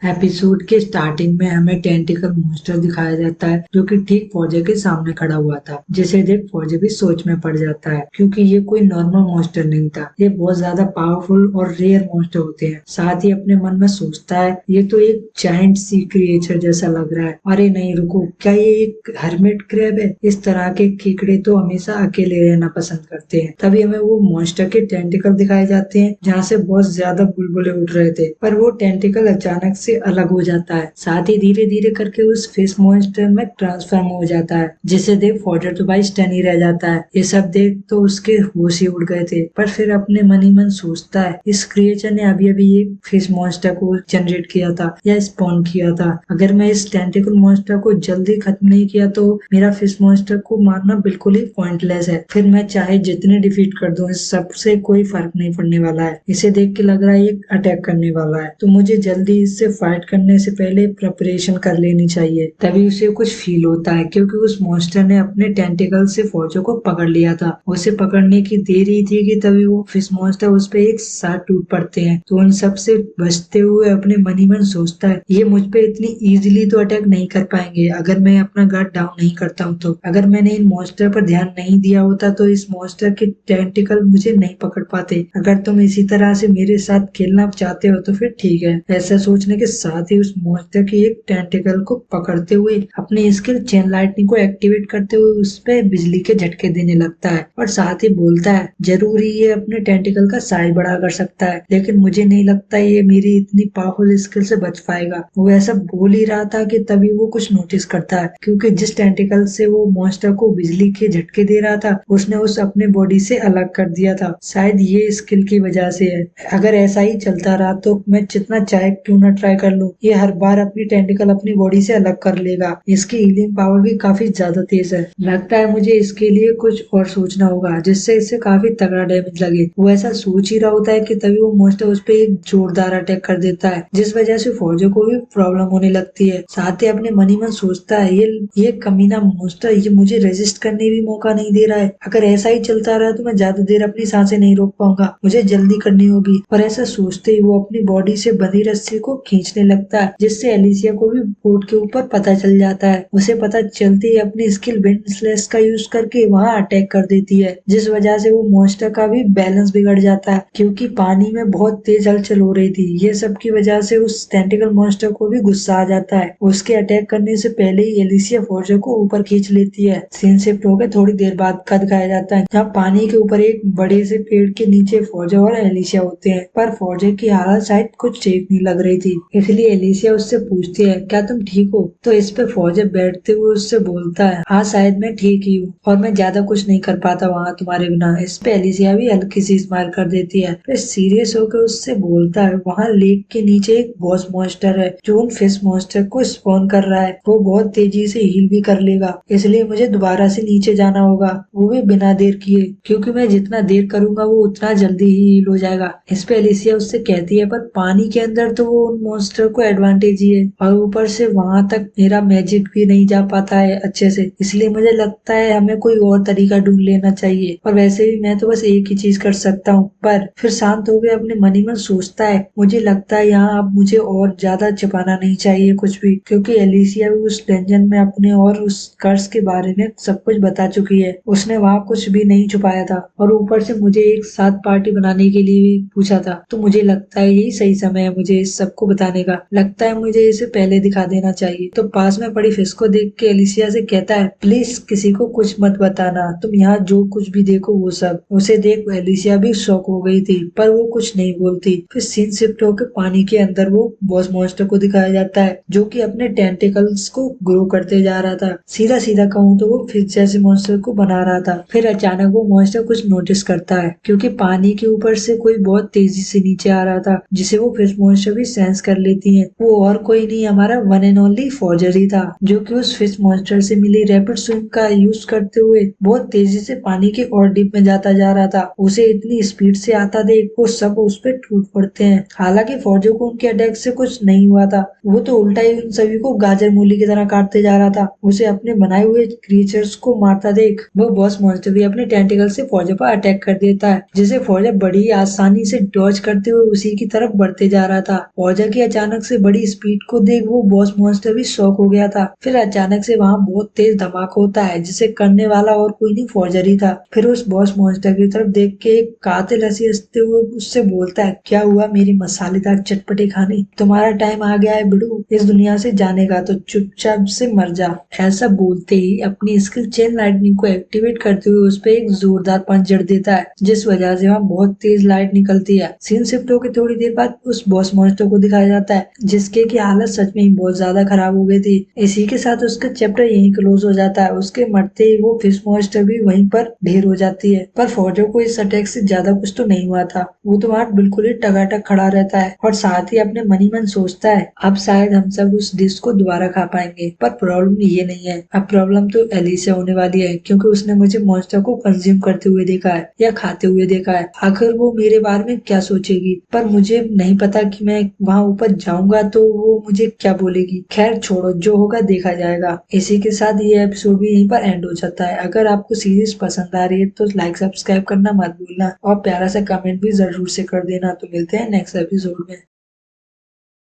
Episode के starting में हमें टेंटिकल मॉन्स्टर दिखाया जाता है जो कि ठीक फौजे के सामने खड़ा हुआ था, जिसे देख फौजे भी सोच में पड़ जाता है क्योंकि ये कोई नॉर्मल मॉन्स्टर नहीं था। ये बहुत ज्यादा पावरफुल और रेयर मॉन्स्टर होते हैं। साथ ही अपने मन में सोचता है ये तो एक जायंट सी क्रिएचर जैसा लग रहा है। अरे नहीं रुको, क्या ये एक हर्मिट क्रैब है? इस तरह के कीकड़े तो हमेशा अकेले रहना पसंद करते हैं। तभी हमें वो मॉन्स्टर के टेंटिकल दिखाए जाते हैं जहाँ से बहुत ज्यादा बुलबुले उठ रहे थे, पर वो टेंटिकल अचानक से अलग हो जाता है। साथ ही धीरे धीरे करके उस फिश मॉन्स्टर में ट्रांसफॉर्म हो जाता है, जिसे देख फॉर्जर तो भाई स्टन ही रह जाता है। ये सब देख तो उसके होश ही उड़ गए थे, पर फिर अपने मन ही मन सोचता है इस क्रिएचर ने अभी अभी एक फिश मॉन्स्टर को जनरेट किया था या स्पॉन किया था। अगर मैं इस टेंटिकल मॉन्स्टर को जल्दी खत्म नहीं किया तो मेरा फिश मॉन्स्टर को मारना बिल्कुल ही पॉइंटलेस है। फिर मैं चाहे जितने डिफीट कर दूं इस सबसे कोई फर्क नहीं पड़ने वाला है। इसे देख के लग रहा है ये अटैक करने वाला है, तो मुझे जल्दी इससे फाइट करने से पहले प्रिपरेशन कर लेनी चाहिए। तभी उसे कुछ फील होता है क्योंकि उस मॉन्स्टर ने अपने टेंटिकल से फौजों को पकड़ लिया था। उसे पकड़ने की देर ही थी कि तभी वो फिश मॉन्स्टर उस पे एक साथ टूट पड़ते हैं। तो उन सब से बचते हुए अपने मन ही मन सोचता है ये मुझ पे इतनी इजीली तो अटैक नहीं कर पाएंगे अगर मैं अपना गार्ड डाउन नहीं करता हूँ। तो अगर मैंने इन मॉन्स्टर पर ध्यान नहीं दिया होता तो इस मॉन्स्टर के टेंटिकल मुझे नहीं पकड़ पाते। अगर तुम इसी तरह से मेरे साथ खेलना चाहते हो तो फिर ठीक है। ऐसा सोचने के साथ ही उस मॉन्स्टर की एक टेंटिकल को पकड़ते हुए अपनी स्किल चेन लाइटनिंग को एक्टिवेट करते हुए उस पे बिजली के झटके देने लगता है और साथ ही बोलता है जरूरी ये अपने टेंटिकल का साइज बड़ा कर सकता है, लेकिन मुझे नहीं लगता ये मेरी इतनी पावरफुल स्किल से बच पाएगा। वो ऐसा बोल ही रहा था कि तभी वो कुछ नोटिस करता है क्योंकि जिस टेंटिकल से वो मॉन्स्टर को बिजली के झटके दे रहा था उसने उस अपने बॉडी से अलग कर दिया था। शायद ये स्किल की वजह से है। अगर ऐसा ही चलता रहा तो मैं जितना चाहे क्यों ना ट्राई कर लूं, ये हर बार अपनी टेंटिकल अपनी बॉडी से अलग कर लेगा। इसकी हीलिंग पावर भी काफी ज्यादा तेज है। लगता है मुझे इसके लिए कुछ और सोचना होगा जिससे इससे काफी तगड़ा डैमेज लगे। वो ऐसा सोच ही रहा होता है कि तभी वो मॉन्स्टर उस पर एक जोरदार अटैक कर देता है जिस वजह से फौजों को भी प्रॉब्लम होने लगती है। साथ ही अपने मन ही मन सोचता है ये कमीना मॉन्स्टर ये मुझे रेजिस्ट करने भी मौका नहीं दे रहा है। अगर ऐसा ही चलता रहा तो मैं ज्यादा देर अपनी सांसें नहीं रोक पाऊंगा, मुझे जल्दी करनी होगी। और ऐसा सोचते ही वो अपनी बॉडी से बंधी रस्सी को खींचने लगता है जिससे एलिसिया को भी बोट के ऊपर पता चल जाता है। उसे पता चलते ही अपनी स्किल विंड स्लैश का यूज करके वहां अटैक कर देती है जिस वजह से वो मॉन्स्टर का भी बैलेंस बिगड़ जाता है क्योंकि पानी में बहुत तेज हलचल हो रही थी। ये सब की वजह से उस टेंटिकल मॉन्स्टर को भी गुस्सा आ जाता है। उसके अटैक करने से पहले ही एलिसिया फौजों को ऊपर खींच लेती है। सीन शिफ्ट होकर थोड़ी देर बाद का दिखाया जाता है जहाँ पानी के ऊपर एक बड़े से पेड़ के नीचे फौजा और एलिसिया होते हैं, पर फौजे की हालत शायद कुछ ठीक नहीं लग रही थी। इसलिए एलिसिया उससे पूछती है क्या तुम ठीक हो? तो इस पे फौजे बैठते हुए उससे बोलता है हाँ शायद मैं ठीक ही हूँ और मैं ज्यादा कुछ नहीं कर पाता वहाँ तुम्हारे बिना। इस पे एलिसिया भी हल्की सी स्माइल कर देती है। फिर सीरियस होकर उससे बोलता है वहाँ लेक के नीचे एक बॉस मॉन्स्टर है जो उन फिश मॉन्स्टर को स्पॉन कर रहा है। वो बहुत तेजी से हील भी कर लेगा, इसलिए मुझे दोबारा से नीचे जाना होगा, वो भी बिना देर किए, क्योंकि मैं जितना देर करूंगा वो उतना जल्दी ही हील हो जाएगा। इस पे एलिसिया उससे कहती है पर पानी के अंदर तो वो उन मॉन्स्टर को एडवांटेज ही है और ऊपर से वहां तक मेरा मैजिक भी नहीं जा पाता है अच्छे से, इसलिए मुझे लगता है हमें कोई और तरीका ढूंढ लेना चाहिए। और वैसे भी मैं तो बस एक ही चीज कर सकता हूँ। पर फिर शांत हो गए अपने मन ही मन सोचता है मुझे लगता है यहाँ अब मुझे और ज्यादा छिपाना नहीं चाहिए कुछ भी, क्योंकि एलिसिया भी उस डंजन में अपने और उस कर्स के बारे में सब कुछ बता चुकी है। उसने वहाँ कुछ भी नहीं छुपाया था और ऊपर से मुझे एक साथ पार्टी बनाने के लिए भी पूछा था। तो मुझे लगता है यही सही समय है मुझे इस सबको बताने का। लगता है मुझे इसे पहले दिखा देना चाहिए। तो पास में पड़ी फिश को देख के एलिसिया से कहता है प्लीज किसी को कुछ मत बताना, तुम यहाँ जो कुछ भी देखो वो सब। उसे देख एलिसिया भी शॉक हो गई थी पर वो कुछ नहीं बोलती। फिर सीन शिफ्ट होकर पानी के अंदर वो बॉस मॉन्स्टर को दिखाया जाता है जो कि अपने टेंटिकल्स को ग्रो करते जा रहा था। सीधा सीधा कहूँ तो वो फिश जैसे मॉन्स्टर को बना रहा था। फिर अचानक वो मॉन्स्टर कुछ नोटिस करता है क्योंकि पानी के ऊपर से कोई बहुत तेजी से नीचे आ रहा था जिसे वो फिश मॉन्स्टर भी सेंस कर लेती है। वो और कोई नहीं हमारा वन एंड ओनली फॉर्जर ही था जो कि उस फिश मॉन्स्टर से मिली रैपिड स्विम का यूज करते हुए बहुत तेजी से पानी के और डीप में जाता जा रहा था। उसे इतनी स्पीड से आता देख वो सब उस पर टूट पड़ते हैं। हालांकि फौजों को उनके अटैक से कुछ नहीं हुआ था, वो तो उल्टा ही उन सभी को गाजर मूली की तरह काटते जा रहा था। उसे अपने बनाए हुए क्रिएचर्स को मारता देख वो बॉस मॉन्स्टर भी अपने टेंटिकल से फौजों पर अटैक कर देता है जिसे फौजा बड़ी आसानी से डॉज करते हुए उसी की तरफ बढ़ते जा रहा था। फौजा की अचानक से बड़ी स्पीड को देख वो बॉस मॉन्स्टर भी शॉक हो गया था। फिर अचानक से वहाँ बहुत तेज धमाका होता है जिसे करने वाला और कोई नहीं फॉर्जर ही था। फिर उस बॉस मॉन्स्टर की तरफ देख के एक कातिल हंसते हुए उससे बोलता है, क्या हुआ मेरी मसालेदार चटपटे खाने, तुम्हारा टाइम आ गया है बिडू इस दुनिया से जाने का, तो चुपचाप से मर जा। ऐसा बोलते ही अपनी स्किल चेन लाइटनिंग को एक्टिवेट करते हुए उस पर एक जोरदार पंच जड़ देता है, जिस वजह से वहाँ बहुत तेज लाइट निकलती है। सीन शिफ्ट होकर थोड़ी देर बाद उस बॉस मॉन्स्टर को दिखाया जाता है जिसके की हालत सच में ही बहुत ज्यादा खराब हो गई थी। इसी के साथ उसका चैप्टर यहीं क्लोज हो जाता है। उसके मरते ही वो फिश मॉन्स्टर भी वहीं पर ढेर हो जाती है। पर फौजों को इस अटैक से ज्यादा कुछ तो नहीं हुआ था। वो तो वहाँ बिल्कुल ही टगाटक खड़ा रहता है और साथ ही अपने मन ही मन सोचता है, अब शायद हम सब उस डिश को दोबारा खा पाएंगे। पर प्रॉब्लम ये नहीं है, अब प्रॉब्लम तो एली से होने वाली है, क्योंकि उसने मुझे मॉन्स्टर को कंज्यूम करते हुए देखा है या खाते हुए देखा है। आखिर वो मेरे बारे में क्या सोचेगी, पर मुझे नहीं पता कि मैं वहाँ ऊपर जाऊंगा तो वो मुझे क्या बोलेगी। खैर छोड़ो, जो होगा देखा जाएगा। इसी के साथ ये एपिसोड भी यहीं पर एंड हो जाता है। अगर आपको सीरीज पसंद आ रही है तो लाइक सब्सक्राइब करना मत भूलना और प्यारा सा कमेंट भी जरूर से कर देना। तो मिलते हैं नेक्स्ट एपिसोड में।